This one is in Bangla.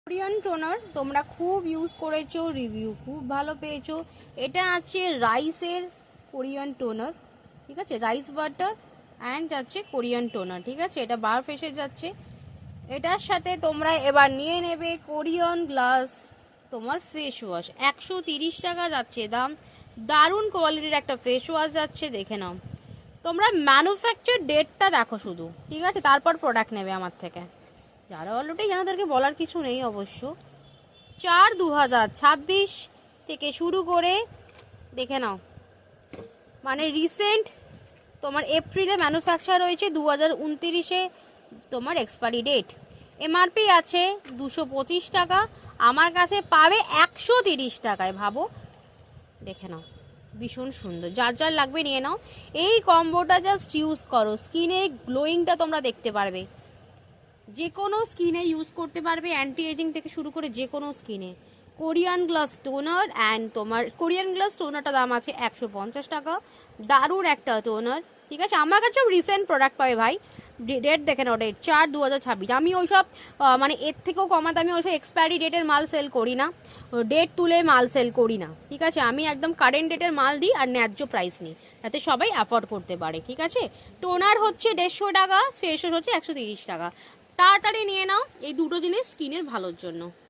কোরিয়ান টোনার তোমরা খুব ইউজ করেছো, রিভিউ খুব ভালো পেয়েছো। এটা আছে রাইসের কোরিয়ান টোনার, ঠিক আছে, রাইস বাটার অ্যান্ড আছে কোরিয়ান টোনার, ঠিক আছে। এটা বার ফেসে যাচ্ছে। এটার সাথে তোমরা এবার নিয়ে নেবে কোরিয়ান গ্লাস তোমার ফেস ওয়াশ। 130 টাকা যাচ্ছে দাম। দারুণ কোয়ালিটির একটা ফেস ওয়াশ যাচ্ছে, দেখে নাও। তোমরা ম্যানুফ্যাকচার ডেটটা দেখো শুধু, ঠিক আছে, তারপর প্রোডাক্ট নেবে আমার থেকে। যারা অলরেডি জানাদেরকে বলার কিছু নেই অবশ্য। 4/2026 থেকে শুরু করে দেখে নাও, মানে রিসেন্ট তোমার এপ্রিলে ম্যানুফ্যাকচার হয়েছে, 2029-এ তোমার এক্সপায়ারি ডেট। এমআরপি আছে 225 টাকা, আমার কাছে পাবে 130 টাকায়। ভাবো, দেখে নাও, ভীষণ সুন্দর। যার যার লাগবে নিয়ে নাও। এই কম্বোটা জাস্ট ইউজ করো, স্কিনে গ্লোয়িংটা তোমরা দেখতে পারবে। যে কোনো স্কিনে ইউজ করতে পারবে, অ্যান্টি এজিং থেকে শুরু করে যে কোনো স্কিনে। কোরিয়ান গ্লাস টোনার অ্যান্ড তোমার কোরিয়ান গ্লাস টোনারটা দাম আছে 150 টাকা। দারুণ একটা টোনার, ঠিক আছে। আমার কাছেও রিসেন্ট প্রোডাক্ট পাবে ভাই। ডেট দেখে নাও, ডেট 4/2026। আমি ওইসব মানে এর থেকেও কমাতে আমি ওইসব এক্সপায়ারি ডেটের মাল সেল করি না, ডেট তুলে মাল সেল করি না, ঠিক আছে। আমি একদম কারেন্ট ডেটের মাল দিই আর ন্যায্য প্রাইস নিই, যাতে সবাই অ্যাফোর্ড করতে পারে, ঠিক আছে। টোনার হচ্ছে 150 টাকা, ফেস ওয়াশ হচ্ছে 130 টাকা। তাড়াতাড়ি নিয়ে নাও এই দুটো জিনিস স্কিনের ভালোর জন্য।